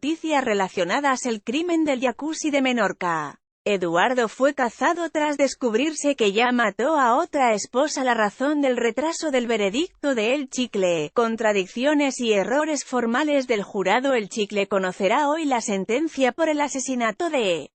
noticias relacionadas el crimen del jacuzzi de Menorca. Eduardo fue cazado tras descubrirse que ya mató a otra esposa. La razón del retraso del veredicto de El Chicle, contradicciones y errores formales del jurado. El Chicle conocerá hoy la sentencia por el asesinato de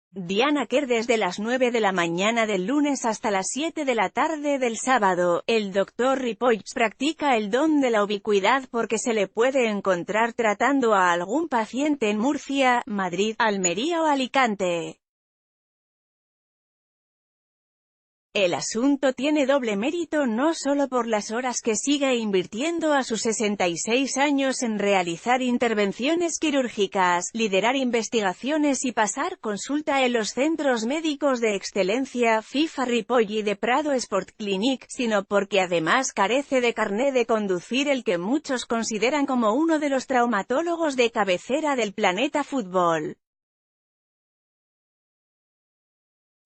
Diana Quer desde las 9 de la mañana del lunes hasta las 7 de la tarde del sábado. El Dr. Ripoll practica el don de la ubicuidad porque se le puede encontrar tratando a algún paciente en Murcia, Madrid, Almería o Alicante. El asunto tiene doble mérito, no solo por las horas que sigue invirtiendo a sus 66 años en realizar intervenciones quirúrgicas, liderar investigaciones y pasar consulta en los centros médicos de excelencia FIFA Ripoll y de Prado Sport Clinic, sino porque además carece de carné de conducir, el que muchos consideran como uno de los traumatólogos de cabecera del planeta fútbol.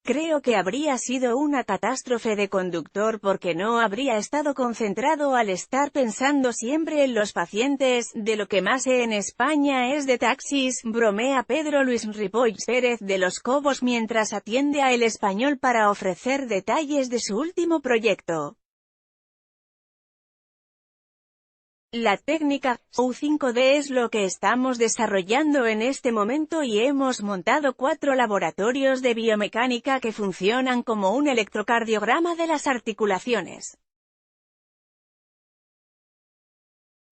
Creo que habría sido una catástrofe de conductor porque no habría estado concentrado al estar pensando siempre en los pacientes. De lo que más sé en España es de taxis, bromea Pedro Luis Ripoll Pérez de Los Cobos mientras atiende a El Español para ofrecer detalles de su último proyecto. La técnica U5D es lo que estamos desarrollando en este momento y hemos montado 4 laboratorios de biomecánica que funcionan como un electrocardiograma de las articulaciones.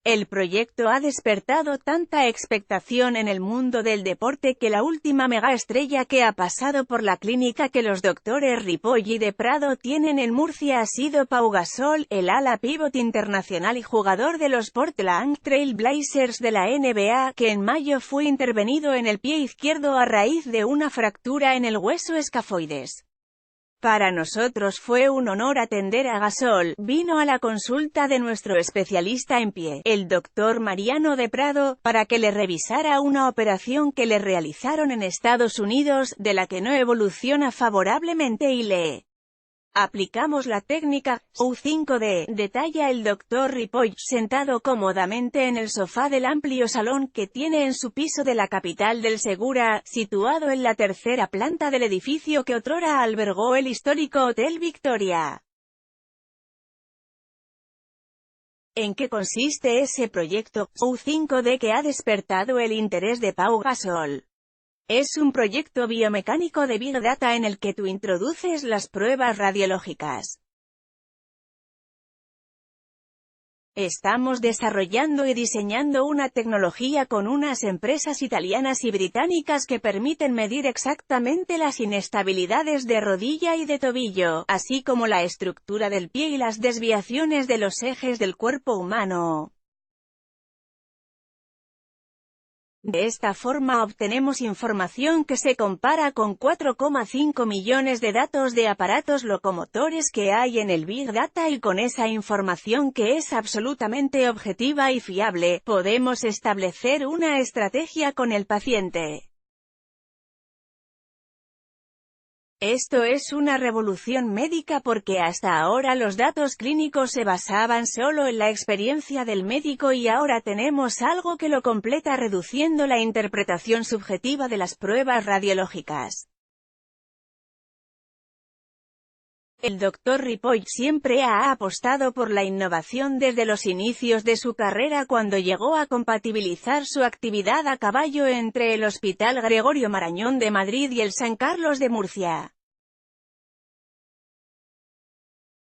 El proyecto ha despertado tanta expectación en el mundo del deporte que la última megaestrella que ha pasado por la clínica que los doctores Ripoll y de Prado tienen en Murcia ha sido Pau Gasol, el ala pívot internacional y jugador de los Portland Trail Blazers de la NBA, que en mayo fue intervenido en el pie izquierdo a raíz de una fractura en el hueso escafoides. Para nosotros fue un honor atender a Gasol. Vino a la consulta de nuestro especialista en pie, el doctor Mariano de Prado, para que le revisara una operación que le realizaron en Estados Unidos, de la que no evoluciona favorablemente y le aplicamos la técnica U5D, detalla el Dr. Ripoll, sentado cómodamente en el sofá del amplio salón que tiene en su piso de la capital del Segura, situado en la tercera planta del edificio que otrora albergó el histórico Hotel Victoria. ¿En qué consiste ese proyecto U5D que ha despertado el interés de Pau Gasol? Es un proyecto biomecánico de Big Data en el que tú introduces las pruebas radiológicas. Estamos desarrollando y diseñando una tecnología con unas empresas italianas y británicas que permiten medir exactamente las inestabilidades de rodilla y de tobillo, así como la estructura del pie y las desviaciones de los ejes del cuerpo humano. De esta forma obtenemos información que se compara con 4,5 millones de datos de aparatos locomotores que hay en el Big Data y con esa información que es absolutamente objetiva y fiable, podemos establecer una estrategia con el paciente. Esto es una revolución médica porque hasta ahora los datos clínicos se basaban solo en la experiencia del médico y ahora tenemos algo que lo completa reduciendo la interpretación subjetiva de las pruebas radiológicas. El Dr. Ripoll siempre ha apostado por la innovación desde los inicios de su carrera cuando llegó a compatibilizar su actividad a caballo entre el Hospital Gregorio Marañón de Madrid y el San Carlos de Murcia.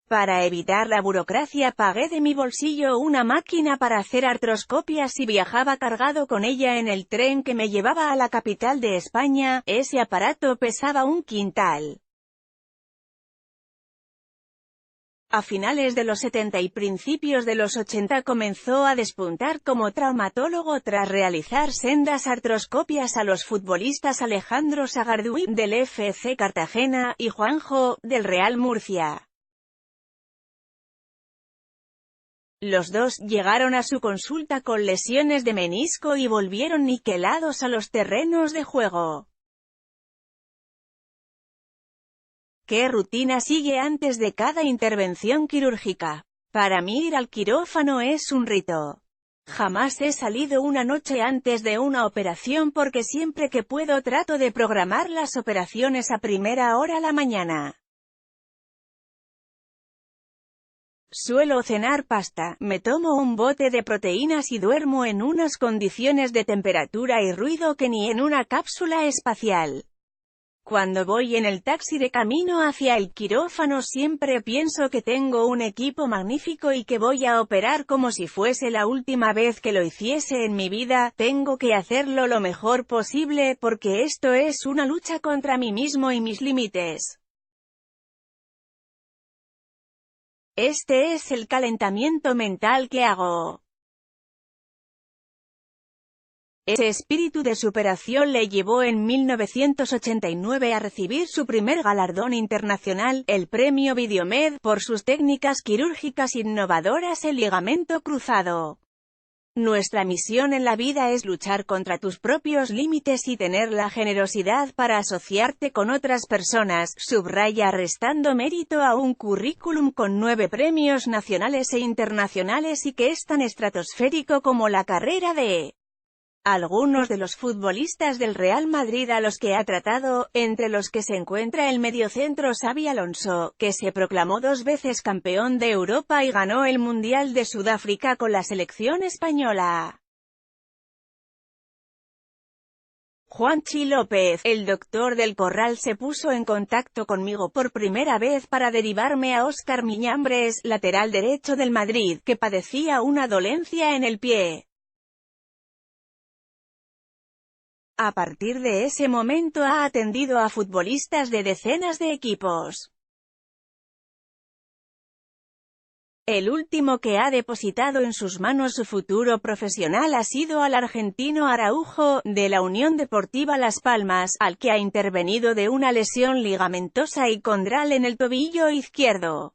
Para evitar la burocracia pagué de mi bolsillo una máquina para hacer artroscopias y viajaba cargado con ella en el tren que me llevaba a la capital de España. Ese aparato pesaba 1 quintal. A finales de los 70 y principios de los 80 comenzó a despuntar como traumatólogo tras realizar sendas artroscopias a los futbolistas Alejandro Sagarduy, del FC Cartagena, y Juanjo, del Real Murcia. Los dos llegaron a su consulta con lesiones de menisco y volvieron niquelados a los terrenos de juego. ¿Qué rutina sigue antes de cada intervención quirúrgica? Para mí ir al quirófano es un rito. Jamás he salido una noche antes de una operación porque siempre que puedo trato de programar las operaciones a primera hora a la mañana. Suelo cenar pasta, me tomo un bote de proteínas y duermo en unas condiciones de temperatura y ruido que ni en una cápsula espacial. Cuando voy en el taxi de camino hacia el quirófano siempre pienso que tengo un equipo magnífico y que voy a operar como si fuese la última vez que lo hiciese en mi vida. Tengo que hacerlo lo mejor posible porque esto es una lucha contra mí mismo y mis límites. Este es el calentamiento mental que hago. Ese espíritu de superación le llevó en 1989 a recibir su primer galardón internacional, el premio Videomed, por sus técnicas quirúrgicas innovadoras en ligamento cruzado. Nuestra misión en la vida es luchar contra tus propios límites y tener la generosidad para asociarte con otras personas, subraya restando mérito a un currículum con 9 premios nacionales e internacionales y que es tan estratosférico como la carrera de algunos de los futbolistas del Real Madrid a los que ha tratado, entre los que se encuentra el mediocentro Xabi Alonso, que se proclamó 2 veces campeón de Europa y ganó el Mundial de Sudáfrica con la selección española. Juanchi López, el doctor del Corral se puso en contacto conmigo por primera vez para derivarme a Óscar Miñambres, lateral derecho del Madrid, que padecía una dolencia en el pie. A partir de ese momento ha atendido a futbolistas de decenas de equipos. El último que ha depositado en sus manos su futuro profesional ha sido al argentino Araujo, de la Unión Deportiva Las Palmas, al que ha intervenido de una lesión ligamentosa y condral en el tobillo izquierdo.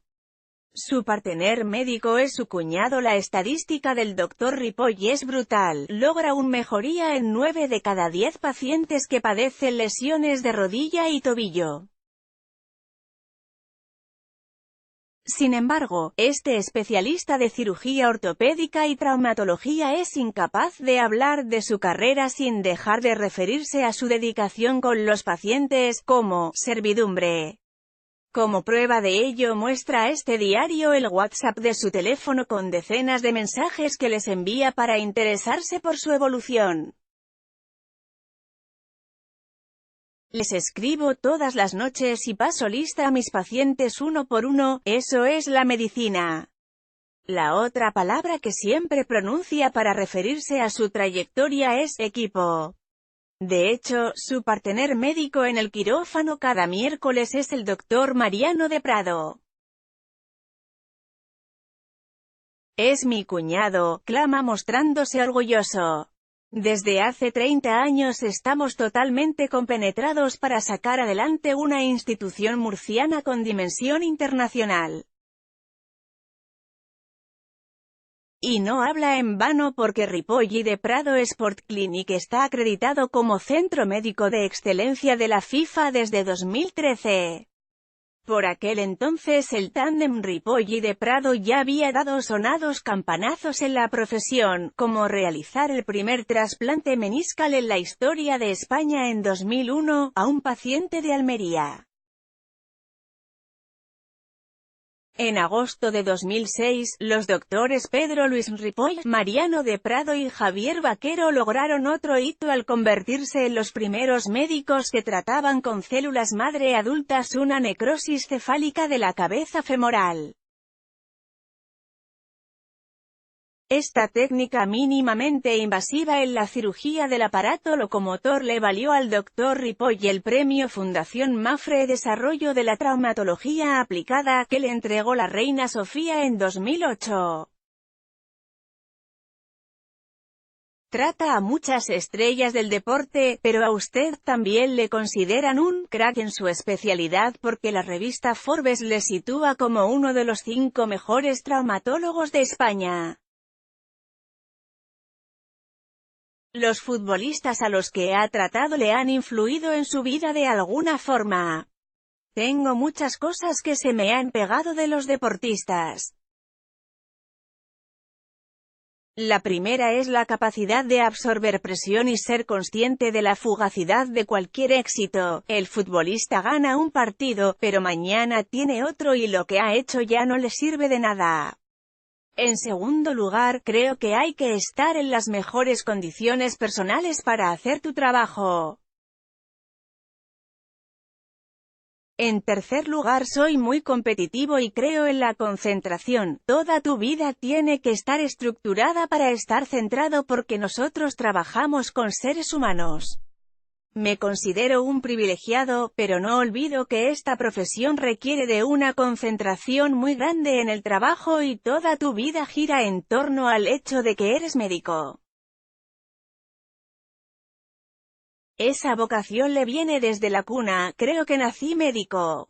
Su partener médico es su cuñado. La estadística del Dr. Ripoll es brutal, logra una mejoría en 9 de cada 10 pacientes que padecen lesiones de rodilla y tobillo. Sin embargo, este especialista de cirugía ortopédica y traumatología es incapaz de hablar de su carrera sin dejar de referirse a su dedicación con los pacientes, como servidumbre. Como prueba de ello muestra este diario el WhatsApp de su teléfono con decenas de mensajes que les envía para interesarse por su evolución. Les escribo todas las noches y paso lista a mis pacientes uno por uno, eso es la medicina. La otra palabra que siempre pronuncia para referirse a su trayectoria es equipo. De hecho, su partener médico en el quirófano cada miércoles es el doctor Mariano de Prado. Es mi cuñado, clama mostrándose orgulloso. Desde hace 30 años estamos totalmente compenetrados para sacar adelante una institución murciana con dimensión internacional. Y no habla en vano porque Ripoll y de Prado Sport Clinic está acreditado como Centro Médico de Excelencia de la FIFA desde 2013. Por aquel entonces el tándem Ripoll y de Prado ya había dado sonados campanazos en la profesión, como realizar el primer trasplante meniscal en la historia de España en 2001, a un paciente de Almería. En agosto de 2006, los doctores Pedro Luis Ripoll, Mariano de Prado y Javier Vaquero lograron otro hito al convertirse en los primeros médicos que trataban con células madre adultas una necrosis cefálica de la cabeza femoral. Esta técnica mínimamente invasiva en la cirugía del aparato locomotor le valió al Dr. Ripoll el premio Fundación Mafre Desarrollo de la Traumatología Aplicada, que le entregó la reina Sofía en 2008. Trata a muchas estrellas del deporte, pero a usted también le consideran un crack en su especialidad porque la revista Forbes le sitúa como uno de los 5 mejores traumatólogos de España. Los futbolistas a los que ha tratado le han influido en su vida de alguna forma. Tengo muchas cosas que se me han pegado de los deportistas. La primera es la capacidad de absorber presión y ser consciente de la fugacidad de cualquier éxito. El futbolista gana un partido, pero mañana tiene otro y lo que ha hecho ya no le sirve de nada. En segundo lugar, creo que hay que estar en las mejores condiciones personales para hacer tu trabajo. En tercer lugar, soy muy competitivo y creo en la concentración. Toda tu vida tiene que estar estructurada para estar centrado porque nosotros trabajamos con seres humanos. Me considero un privilegiado, pero no olvido que esta profesión requiere de una concentración muy grande en el trabajo y toda tu vida gira en torno al hecho de que eres médico. Esa vocación le viene desde la cuna, creo que nací médico.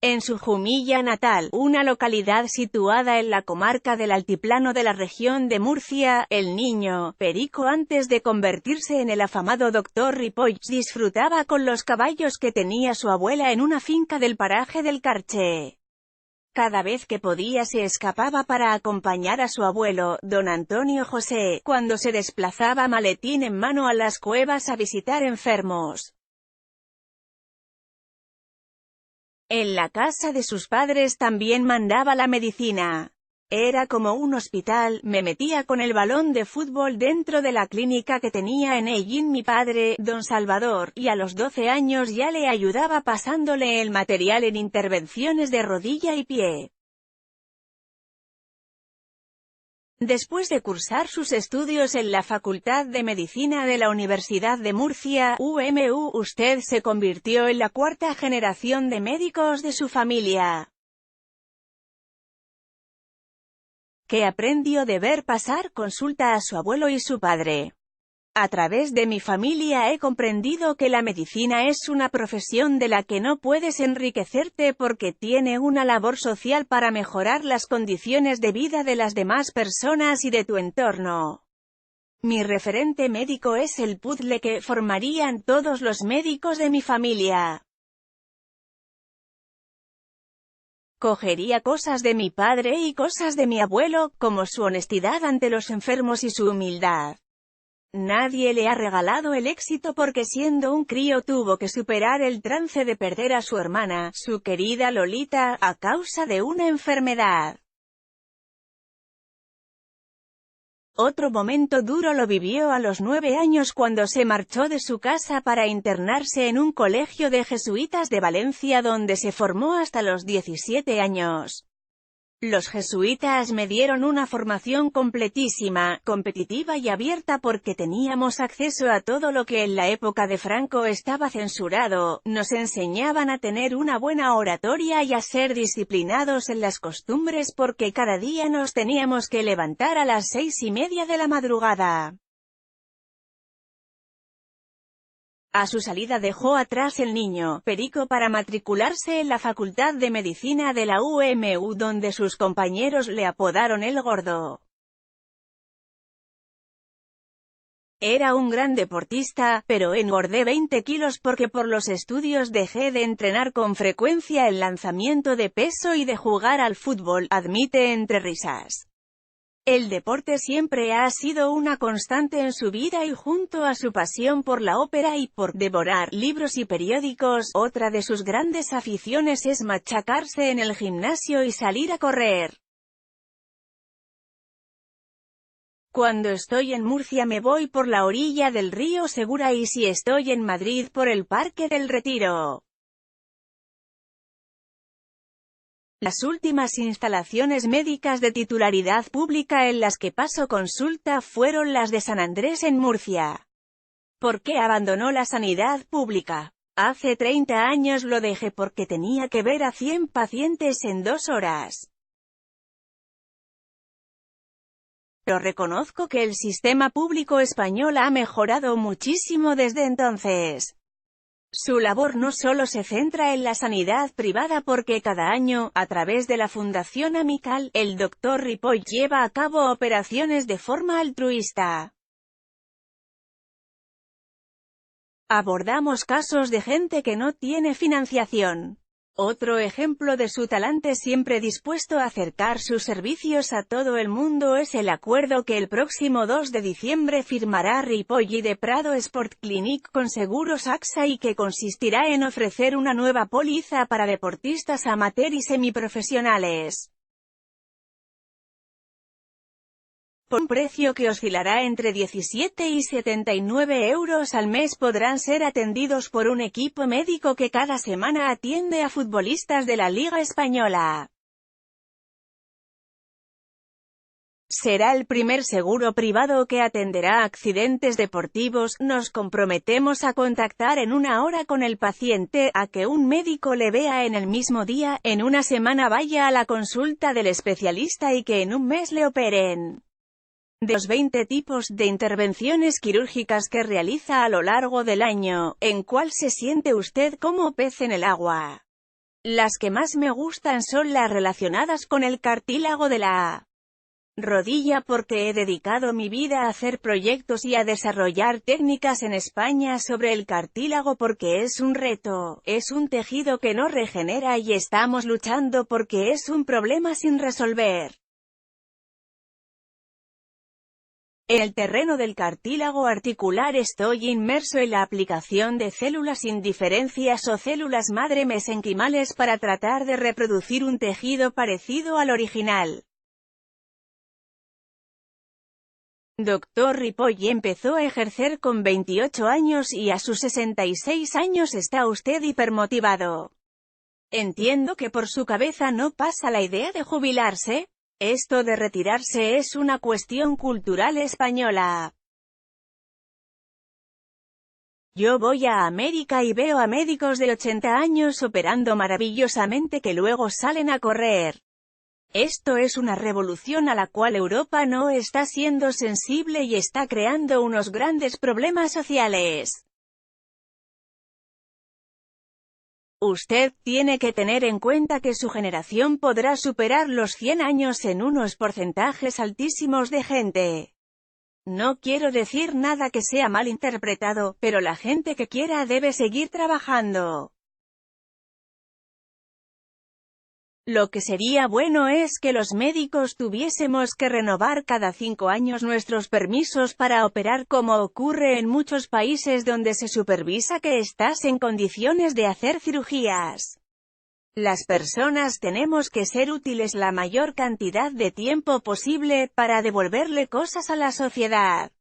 En su Jumilla natal, una localidad situada en la comarca del Altiplano de la región de Murcia, el niño, Perico, antes de convertirse en el afamado Dr. Ripoll, disfrutaba con los caballos que tenía su abuela en una finca del paraje del Carche. Cada vez que podía se escapaba para acompañar a su abuelo, don Antonio José, cuando se desplazaba maletín en mano a las cuevas a visitar enfermos. En la casa de sus padres también mandaba la medicina. Era como un hospital. Me metía con el balón de fútbol dentro de la clínica que tenía en Ellín mi padre, don Salvador, y a los 12 años ya le ayudaba pasándole el material en intervenciones de rodilla y pie. Después de cursar sus estudios en la Facultad de Medicina de la Universidad de Murcia, UMU, usted se convirtió en la cuarta generación de médicos de su familia. ¿Qué aprendió de ver pasar consulta a su abuelo y su padre? A través de mi familia he comprendido que la medicina es una profesión de la que no puedes enriquecerte porque tiene una labor social para mejorar las condiciones de vida de las demás personas y de tu entorno. Mi referente médico es el puzzle que formarían todos los médicos de mi familia. Cogería cosas de mi padre y cosas de mi abuelo, como su honestidad ante los enfermos y su humildad. Nadie le ha regalado el éxito porque siendo un crío tuvo que superar el trance de perder a su hermana, su querida Lolita, a causa de una enfermedad. Otro momento duro lo vivió a los 9 años cuando se marchó de su casa para internarse en un colegio de jesuitas de Valencia donde se formó hasta los 17 años. Los jesuitas me dieron una formación completísima, competitiva y abierta porque teníamos acceso a todo lo que en la época de Franco estaba censurado. Nos enseñaban a tener una buena oratoria y a ser disciplinados en las costumbres porque cada día nos teníamos que levantar a las 6:30 de la madrugada. A su salida dejó atrás el niño, Perico, para matricularse en la Facultad de Medicina de la UMU donde sus compañeros le apodaron el Gordo. Era un gran deportista, pero engordé 20 kilos porque por los estudios dejé de entrenar con frecuencia el lanzamiento de peso y de jugar al fútbol, admite entre risas. El deporte siempre ha sido una constante en su vida y junto a su pasión por la ópera y por devorar libros y periódicos, otra de sus grandes aficiones es machacarse en el gimnasio y salir a correr. Cuando estoy en Murcia me voy por la orilla del río Segura y si estoy en Madrid por el Parque del Retiro. Las últimas instalaciones médicas de titularidad pública en las que paso consulta fueron las de San Andrés en Murcia. ¿Por qué abandonó la sanidad pública? Hace 30 años lo dejé porque tenía que ver a 100 pacientes en 2 horas. Pero reconozco que el sistema público español ha mejorado muchísimo desde entonces. Su labor no solo se centra en la sanidad privada porque cada año, a través de la Fundación Amical, el Dr. Ripoll lleva a cabo operaciones de forma altruista. Abordamos casos de gente que no tiene financiación. Otro ejemplo de su talante siempre dispuesto a acercar sus servicios a todo el mundo es el acuerdo que el próximo 2 de diciembre firmará Ripoll i de Prado Sport Clinic con Seguros AXA y que consistirá en ofrecer una nueva póliza para deportistas amateur y semiprofesionales. Por un precio que oscilará entre 17 y 79 euros al mes podrán ser atendidos por un equipo médico que cada semana atiende a futbolistas de la Liga Española. Será el primer seguro privado que atenderá accidentes deportivos. Nos comprometemos a contactar en una hora con el paciente, a que un médico le vea en el mismo día, en una semana vaya a la consulta del especialista y que en un mes le operen. De los 20 tipos de intervenciones quirúrgicas que realiza a lo largo del año, ¿en cuál se siente usted como pez en el agua? Las que más me gustan son las relacionadas con el cartílago de la rodilla, porque he dedicado mi vida a hacer proyectos y a desarrollar técnicas en España sobre el cartílago porque es un reto, es un tejido que no regenera y estamos luchando porque es un problema sin resolver. En el terreno del cartílago articular estoy inmerso en la aplicación de células indiferencias o células madre mesenquimales para tratar de reproducir un tejido parecido al original. Dr. Ripoll empezó a ejercer con 28 años y a sus 66 años está usted hipermotivado. Entiendo que por su cabeza no pasa la idea de jubilarse. Esto de retirarse es una cuestión cultural española. Yo voy a América y veo a médicos de 80 años operando maravillosamente que luego salen a correr. Esto es una revolución a la cual Europa no está siendo sensible y está creando unos grandes problemas sociales. Usted tiene que tener en cuenta que su generación podrá superar los 100 años en unos porcentajes altísimos de gente. No quiero decir nada que sea mal interpretado, pero la gente que quiera debe seguir trabajando. Lo que sería bueno es que los médicos tuviésemos que renovar cada 5 años nuestros permisos para operar, como ocurre en muchos países donde se supervisa que estás en condiciones de hacer cirugías. Las personas tenemos que ser útiles la mayor cantidad de tiempo posible, para devolverle cosas a la sociedad.